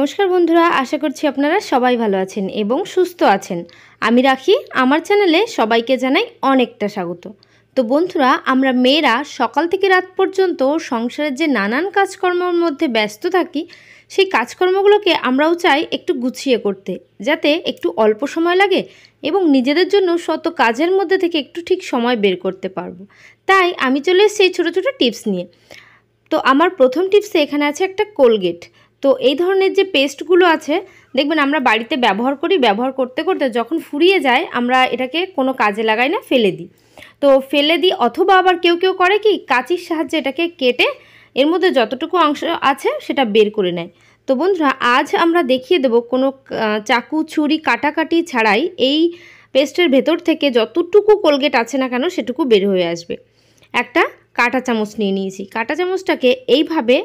নমস্কার বন্ধুরা, আশা করছি আপনারা সবাই ভালো আছেন এবং সুস্থ আছেন। আমি রাখি, আমার চ্যানেলে সবাইকে জানাই অনেকটা স্বাগত। তো বন্ধুরা, আমরা মেয়েরা সকাল থেকে রাত পর্যন্ত সংসারের যে নানান কাজকর্মের মধ্যে ব্যস্ত থাকি, সেই কাজকর্মগুলোকে আমরাও চাই একটু গুছিয়ে করতে, যাতে একটু অল্প সময় লাগে এবং নিজেদের জন্য শত কাজের মধ্যে থেকে একটু ঠিক সময় বের করতে পারবো। তাই আমি চলে এসেছি ছোটো ছোটো টিপস নিয়ে। তো আমার প্রথম টিপসে এখানে আছে একটা কোলগেট। তো এই ধরনের যে পেস্টগুলো আছে, দেখবেন আমরা বাড়িতে ব্যবহার করি, ব্যবহার করতে করতে যখন ফুরিয়ে যায় আমরা এটাকে কোনো কাজে লাগাই না, ফেলে দিই। তো ফেলে দিই, অথবা আবার কেউ কেউ করে কি, কাঁচির সাহায্যে এটাকে কেটে এর মধ্যে যতটুকু অংশ আছে সেটা বের করে নেয়। তো বন্ধুরা, আজ আমরা দেখিয়ে দেব কোনো চাকু ছুরি কাটাকাটি ছাড়াই এই পেস্টের ভেতর থেকে যতটুকু কোলগেট আছে না কেন সেটুকু বের হয়ে আসবে। একটা কাঁটা চামচ নিয়ে নিয়েছি। কাঁটা চামচটাকে এইভাবে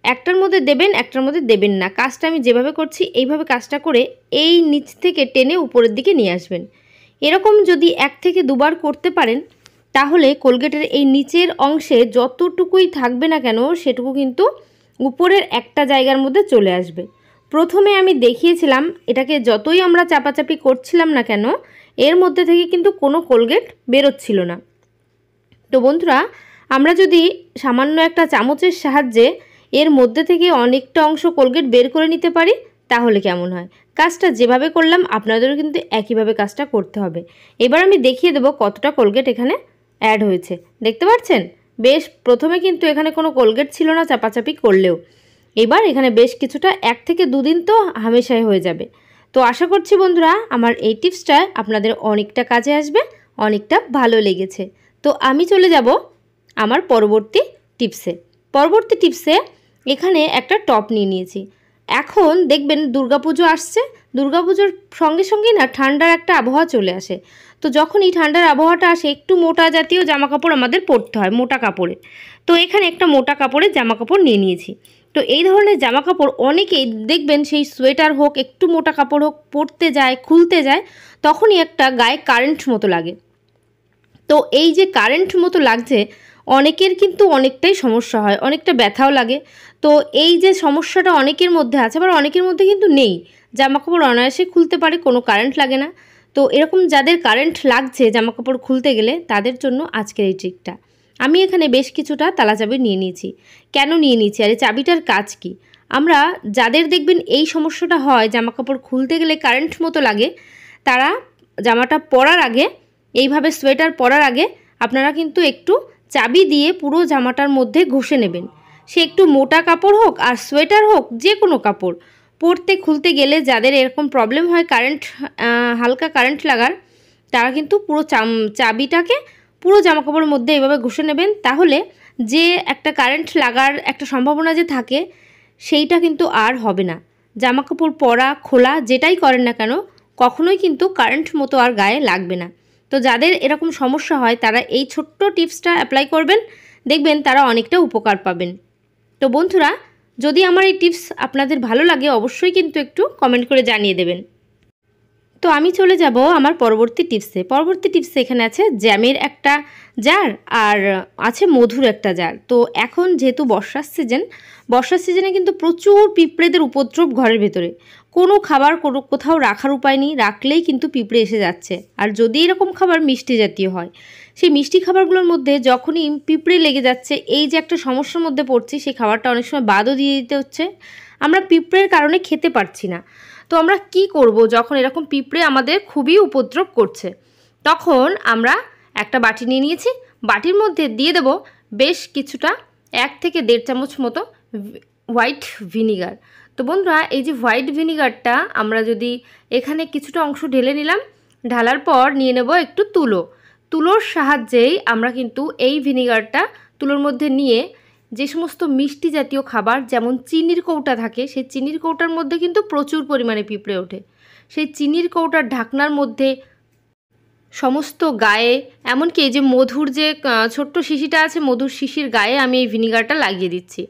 একটার মধ্যে দেবেন, একটার মধ্যে দেবেন না। কাজটা আমি যেভাবে করছি এইভাবে কাজটা করে এই নিচ থেকে টেনে উপরের দিকে নিয়ে আসবেন। এরকম যদি 1 থেকে 2 বার করতে পারেন, তাহলে কোলগেটের এই নিচের অংশে যতটুকুই থাকবে না কেন সেটুকু কিন্তু উপরের একটা জায়গার মধ্যে চলে আসবে। প্রথমে আমি দেখিয়েছিলাম, এটাকে যতই আমরা চাপাচাপি করছিলাম না কেন এর মধ্যে থেকে কিন্তু কোনো কোলগেট বেরোচ্ছিল না। তো বন্ধুরা, আমরা যদি সামান্য একটা চামচের সাহায্যে এর মধ্যে থেকে অনেকটা অংশ কোলগেট বের করে নিতে পারি, তাহলে কেমন হয়? কাজটা যেভাবে করলাম আপনাদেরও কিন্তু একইভাবে কাজটা করতে হবে। এবার আমি দেখিয়ে দেবো কতটা কোলগেট এখানে অ্যাড হয়েছে। দেখতে পাচ্ছেন? বেশ, প্রথমে কিন্তু এখানে কোনো কোলগেট ছিল না চাপাচাপি করলেও। এবার এখানে বেশ কিছুটা 1 থেকে 2 দিন তো হামেশাই হয়ে যাবে। তো আশা করছি বন্ধুরা, আমার এই টিপসটা আপনাদের অনেকটা কাজে আসবে, অনেকটা ভালো লেগেছে। তো আমি চলে যাব আমার পরবর্তী টিপসে। এখানে একটা টপ নিয়ে নিয়েছি। এখন দেখবেন দুর্গাপুজো আসছে, দুর্গাপুজোর সঙ্গে সঙ্গেই না ঠান্ডার একটা আবহাওয়া চলে আসে। তো যখন এই ঠান্ডার আবহাওয়াটা আসে, একটু মোটা জাতীয় জামাকাপড় আমাদের পরতে হয়, মোটা কাপড়ে। তো এখানে একটা মোটা কাপড়ের জামাকাপড় নিয়ে নিয়েছি। তো এই ধরনের জামাকাপড় অনেকেই দেখবেন, সেই সোয়েটার হোক, একটু মোটা কাপড় হোক, পরতে যায়, খুলতে যায়, তখনই একটা গায়ে কারেন্ট মতো লাগে। তো এই যে কারেন্ট মতো লাগছে, অনেকের কিন্তু অনেকটাই সমস্যা হয়, অনেকটা ব্যথাও লাগে। তো এই যে সমস্যাটা অনেকের মধ্যে আছে, আবার অনেকের মধ্যে কিন্তু নেই, জামাকাপড় অনায়াসে খুলতে পারে, কোনো কারেন্ট লাগে না। তো এরকম যাদের কারেন্ট লাগছে জামাকাপড় খুলতে গেলে, তাদের জন্য আজকের এই ট্রিকটা। আমি এখানে বেশ কিছুটা তালা চাবি নিয়ে নিয়েছি। কেন নিয়ে নিয়েছি আর এই চাবিটার কাজ কি? আমরা যাদের দেখবেন এই সমস্যাটা হয়, জামাকাপড় খুলতে গেলে কারেন্ট মতো লাগে, তারা জামাটা পরার আগে, এইভাবে সোয়েটার পরার আগে আপনারা কিন্তু একটু চাবি দিয়ে পুরো জামাটার মধ্যে ঘষে নেবেন। সে একটু মোটা কাপড় হোক আর সোয়েটার হোক, যে কোনো কাপড় পরতে খুলতে গেলে যাদের এরকম প্রবলেম হয়, হালকা কারেন্ট লাগার, তারা কিন্তু পুরো চাবিটাকে পুরো জামাকাপড়ের মধ্যে এইভাবে ঘষে নেবেন। তাহলে যে একটা কারেন্ট লাগার একটা সম্ভাবনা যে থাকে, সেইটা কিন্তু আর হবে না। জামাকাপড় পরা খোলা যেটাই করেন না কেন, কখনোই কিন্তু কারেন্ট মতো আর গায়ে লাগবে না। তো যাদের এরকম সমস্যা হয়, তারা এই ছোট্ট টিপসটা অ্যাপ্লাই করবেন, দেখবেন তারা অনেকটা উপকার পাবেন। তো বন্ধুরা, যদি আমার এই টিপস আপনাদের ভালো লাগে, অবশ্যই কিন্তু একটু কমেন্ট করে জানিয়ে দেবেন। তো আমি চলে যাব আমার পরবর্তী টিপসে। এখানে আছে জ্যামের একটা জার আর আছে মধুর একটা জার। তো এখন যেহেতু বর্ষার সিজনে কিন্তু প্রচুর পিঁপড়েদের উপদ্রব ঘরের ভেতরে। কোনো খাবার কোথাও রাখার উপায় নেই, রাখলেই কিন্তু পিঁপড়ে এসে যাচ্ছে। আর যদি এরকম খাবার মিষ্টি জাতীয় হয়, সেই মিষ্টি খাবারগুলোর মধ্যে যখনই পিঁপড়ে লেগে যাচ্ছে, এই যে একটা সমস্যার মধ্যে পড়ছি, সেই খাবারটা অনেক সময় বাদও দিয়ে দিতে হচ্ছে। আমরা পিঁপড়ের কারণে খেতে পারছি না। তো আমরা কি করব যখন এরকম পিঁপড়ে আমাদের খুবই উপদ্রব করছে? তখন আমরা একটা বাটি নিয়ে নিয়েছি। বাটির মধ্যে দিয়ে দেব বেশ কিছুটা 1 থেকে 1.5 চামচ মতো হোয়াইট ভিনিগার। তো বন্ধুরা, এই যে হোয়াইট ভিনিগারটা আমরা যদি এখানে কিছুটা অংশ ঢেলে নিলাম, ঢালার পর নিয়ে নেব একটু তুলোর সাহায্যেই আমরা কিন্তু এই ভিনিগারটা তুলোর মধ্যে নিয়ে, যে সমস্ত মিষ্টি জাতীয় খাবার, যেমন চিনির কৌটা থাকে, সেই চিনির কৌটার মধ্যে কিন্তু প্রচুর পরিমাণে পিঁপড়ে ওঠে। সেই চিনির কৌটার ঢাকনার মধ্যে, সমস্ত গায়ে, এমনকি এই যে মধুর যে ছোট্ট শিশিটা আছে, মধুর শিশির গায়ে আমি এই ভিনিগারটা লাগিয়ে দিচ্ছি।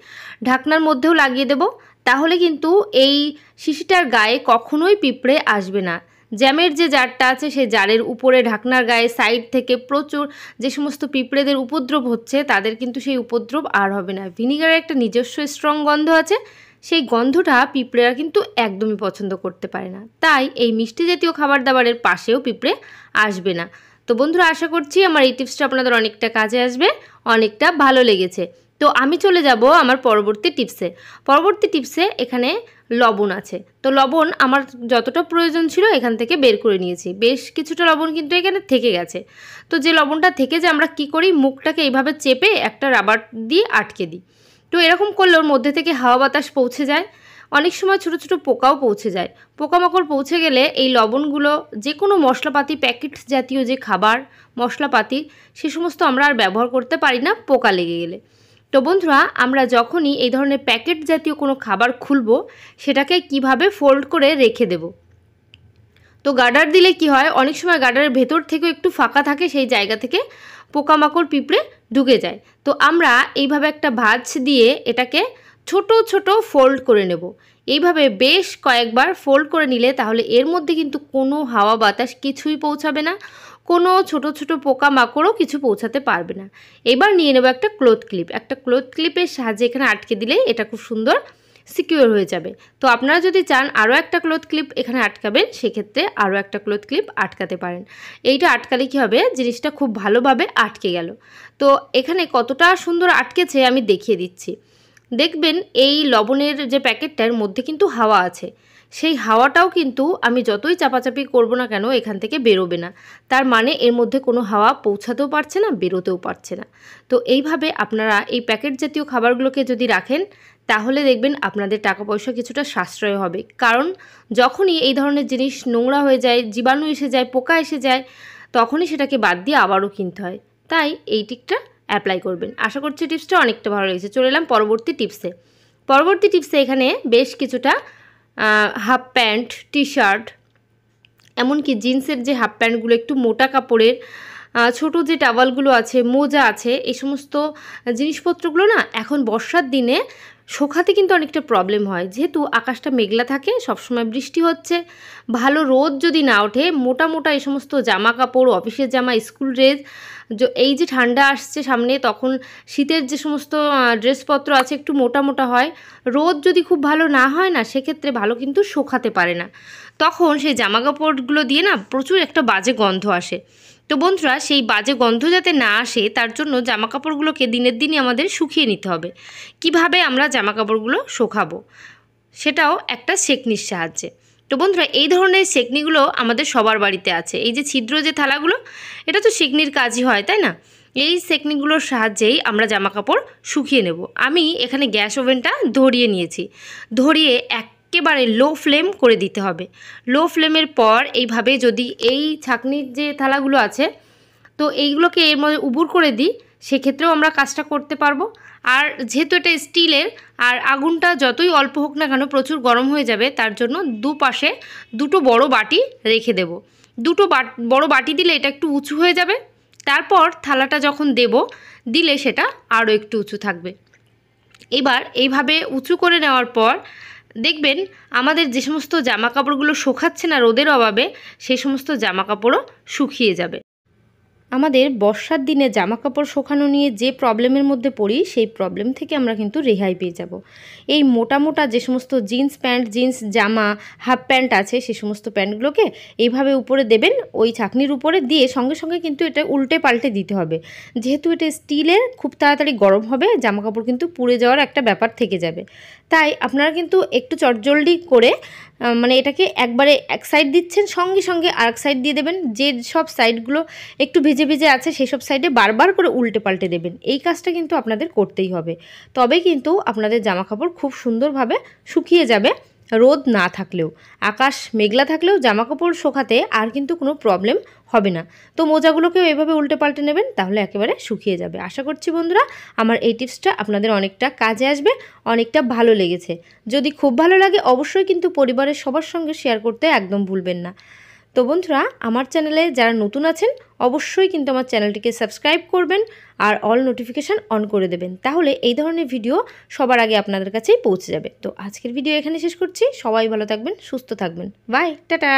ঢাকনার মধ্যেও লাগিয়ে দেব, তাহলে কিন্তু এই শিশিটার গায়ে কখনোই পিঁপড়ে আসবে না। জ্যামের যে জারটা আছে, সেই জারের উপরে ঢাকনার গায়ে সাইড থেকে প্রচুর যে সমস্ত পিঁপড়েদের উপদ্রব হচ্ছে, তাদের কিন্তু সেই উপদ্রব আর হবে না। ভিনিগারের একটা নিজস্ব স্ট্রং গন্ধ আছে, সেই গন্ধটা পিঁপড়েরা কিন্তু একদমই পছন্দ করতে পারে না, তাই এই মিষ্টি জাতীয় খাবার দাবারের পাশেও পিঁপড়ে আসবে না। তো বন্ধুরা, আশা করছি আমার এই টিপসটা আপনাদের অনেকটা কাজে আসবে, অনেকটা ভালো লেগেছে। তো আমি চলে যাব আমার পরবর্তী টিপসে। এখানে লবণ আছে, তো লবণ আমার যতটা প্রয়োজন ছিল এখান থেকে বের করে নিয়েছি। বেশ কিছুটা লবণ কিন্তু এখানে থেকে গেছে। তো যে লবণটা থেকে যে আমরা কি করি, মুখটাকে এইভাবে চেপে একটা রাবার দিয়ে আটকে দিই। তো এরকম করলে ওর মধ্যে থেকে হাওয়া বাতাস পৌঁছে যায়। অনেক সময় ছোটো ছোটো পোকাও পৌঁছে যায়। পোকামাকড় পৌঁছে গেলে এই লবণগুলো যে কোনো মশলাপাতি, প্যাকেট জাতীয় যে খাবার মশলাপাতি, সে সমস্ত আমরা আর ব্যবহার করতে পারি না পোকা লেগে গেলে। তো বন্ধুরা, আমরা যখনই এই ধরনের প্যাকেট জাতীয় কোনো খাবার খুলব, সেটাকে কিভাবে ফোল্ড করে রেখে দেব। তো গার্ডার দিলে কি হয়, অনেক সময় গার্ডারের ভেতর থেকেও একটু ফাঁকা থাকে, সেই জায়গা থেকে পোকামাকড় পিঁপড়ে ঢুকে যায়। তো আমরা এইভাবে একটা ভাঁজ দিয়ে এটাকে ছোট ছোট ফোল্ড করে নেব। এইভাবে বেশ কয়েকবার ফোল্ড করে নিলে তাহলে এর মধ্যে কিন্তু কোনো হাওয়া বাতাস কিছুই পৌঁছাবে না, কোনো ছোট ছোট পোকামাকড়ও কিছু পৌঁছাতে পারবে না। এবার নিয়ে নেব একটা ক্লথ ক্লিপের সাহায্যে এখানে আটকে দিলে এটা খুব সুন্দর সিকিউর হয়ে যাবে। তো আপনারা যদি চান আরও একটা ক্লথ ক্লিপ এখানে আটকাবেন, সেক্ষেত্রে আরও একটা ক্লথ ক্লিপ আটকাতে পারেন। এইটা আটকালে কী হবে, জিনিসটা খুব ভালোভাবে আটকে গেল। তো এখানে কতটা সুন্দর আটকেছে আমি দেখিয়ে দিচ্ছি। দেখবেন এই লবণের যে প্যাকেটটার মধ্যে কিন্তু হাওয়া আছে, সেই হাওয়াটাও কিন্তু আমি যতই চাপাচাপি করব না কেন এখান থেকে বেরোবে না। তার মানে এর মধ্যে কোনো হাওয়া পৌঁছাতেও পারছে না, বেরোতেও পারছে না। তো এইভাবে আপনারা এই প্যাকেট জাতীয় খাবারগুলোকে যদি রাখেন, তাহলে দেখবেন আপনাদের টাকা পয়সা কিছুটা সাশ্রয় হবে। কারণ যখনই এই ধরনের জিনিস নোংরা হয়ে যায়, জীবাণু এসে যায়, পোকা এসে যায়, তখনই সেটাকে বাদ দিয়ে আবারও কিনতে হয়। তাই এই টিপটা অ্যাপ্লাই করবেন। আশা করছি টিপসটা অনেকটা ভালো লেগেছে। চলে এলাম পরবর্তী টিপসে। এখানে বেশ কিছুটা হাফ প্যান্ট, টি শার্ট, এমনকি জিন্সের যে হাফ প্যান্টগুলো একটু মোটা কাপড়ের, ছোটো যে টাওয়ালগুলো আছে, মোজা আছে, এই সমস্ত জিনিসপত্রগুলো না এখন বর্ষার দিনে শুকাতে কিন্তু অনেকটা প্রবলেম হয়। যেহেতু আকাশটা মেঘলা থাকে, সবসময় বৃষ্টি হচ্ছে, ভালো রোদ যদি না ওঠে, মোটা মোটা এই সমস্ত জামা কাপড়, অফিসের জামা, স্কুল ড্রেস, এই যে ঠান্ডা আসছে সামনে, তখন শীতের যে সমস্ত ড্রেসপত্র আছে একটু মোটা মোটা হয়। রোদ যদি খুব ভালো না হয় না, সেক্ষেত্রে ভালো কিন্তু শুকাতে পারে না। তখন সেই জামা কাপড়গুলো দিয়ে না প্রচুর একটা বাজে গন্ধ আসে। তো বন্ধুরা, সেই বাজে গন্ধ যাতে না আসে তার জন্য জামা কাপড়গুলোকে দিনের দিনই আমাদের শুকিয়ে নিতে হবে। কিভাবে আমরা জামা কাপড়গুলো শুকাবো, সেটাও একটা সেকনির সাহায্যে। তো বন্ধুরা, এই ধরনের সেকনিগুলো আমাদের সবার বাড়িতে আছে। এই যে ছিদ্র যে থালাগুলো, এটা তো সেকনির কাজই হয়, তাই না? এই সেকনিগুলোর সাহায্যেই আমরা জামা কাপড় শুকিয়ে নেব। আমি এখানে গ্যাস ওভেনটা ধরিয়ে নিয়েছি। ধরিয়ে একেবারে লো ফ্লেম করে দিতে হবে। লো ফ্লেমের পর এইভাবে যদি এই ছাঁকনির যে থালাগুলো আছে, তো এইগুলোকে এর মধ্যে উবুর করে দিই, সেক্ষেত্রেও আমরা কাজটা করতে পারবো। আর যেহেতু এটা স্টিলের, আর আগুনটা যতই অল্প হোক না কেন প্রচুর গরম হয়ে যাবে, তার জন্য দুপাশে দুটো বড় বাটি রেখে দেব। দুটো বড় বাটি দিলে এটা একটু উঁচু হয়ে যাবে। তারপর থালাটা যখন দিলে সেটা আরও একটু উঁচু থাকবে। এবার এইভাবে উঁচু করে নেওয়ার পর দেখবেন আমাদের যে সমস্ত জামা কাপড়গুলো শুকাচ্ছে না রোদের অভাবে, সেই সমস্ত জামা কাপড়ও শুকিয়ে যাবে। আমাদের বর্ষার দিনে জামা কাপড় শুকানো নিয়ে যে প্রবলেমের মধ্যে পড়ি, সেই প্রবলেম থেকে আমরা কিন্তু রেহাই পেয়ে যাব। এই মোটা মোটা যে সমস্ত জিন্স প্যান্ট, জিন্স জামা, হাফ প্যান্ট আছে, সেই সমস্ত প্যান্টগুলোকে এইভাবে উপরে দেবেন, ওই ছাঁকনির উপরে দিয়ে সঙ্গে সঙ্গে কিন্তু এটা উল্টে পাল্টে দিতে হবে। যেহেতু এটা স্টিলের, খুব তাড়াতাড়ি গরম হবে, জামা কাপড় কিন্তু পুড়ে যাওয়ার একটা ব্যাপার থেকে যাবে। তাই আপনারা কিন্তু একটু চটজলদি করে মানে এটাকে একবারে এক সাইড দিচ্ছেন, সঙ্গে সঙ্গে আরেক সাইড দিয়ে দেবেন। যে সব সাইডগুলো একটু ভিজে ভিজে আছে, সেই সব সাইডে বারবার করে উল্টে পাল্টে দেবেন। এই কাজটা কিন্তু আপনাদের করতেই হবে, তবে কিন্তু আপনাদের জামা কাপড় খুব সুন্দরভাবে শুকিয়ে যাবে। রোদ না থাকলেও, আকাশ মেঘলা থাকলেও জামা কাপড় শুকাতে আর কিন্তু কোনো প্রবলেম হবে না। তো মোজাগুলোকেও এভাবে উল্টে পাল্টে নেবেন, তাহলে একেবারে শুকিয়ে যাবে। আশা করছি বন্ধুরা আমার এই টিপসটা আপনাদের অনেকটা কাজে আসবে, অনেকটা ভালো লেগেছে। যদি খুব ভালো লাগে অবশ্যই কিন্তু পরিবারের সবার সঙ্গে শেয়ার করতে একদম ভুলবেন না। তো বন্ধুরা, আমার চ্যানেলে যারা নতুন আছেন অবশ্যই কিন্তু আমার চ্যানেলটিকে সাবস্ক্রাইব করবেন আর অল নোটিফিকেশান অন করে দেবেন, তাহলে এই ধরনের ভিডিও সবার আগে আপনাদের কাছেই পৌঁছে যাবে। তো আজকের ভিডিও এখানে শেষ করছি। সবাই ভালো থাকবেন, সুস্থ থাকবেন। Bye, tata.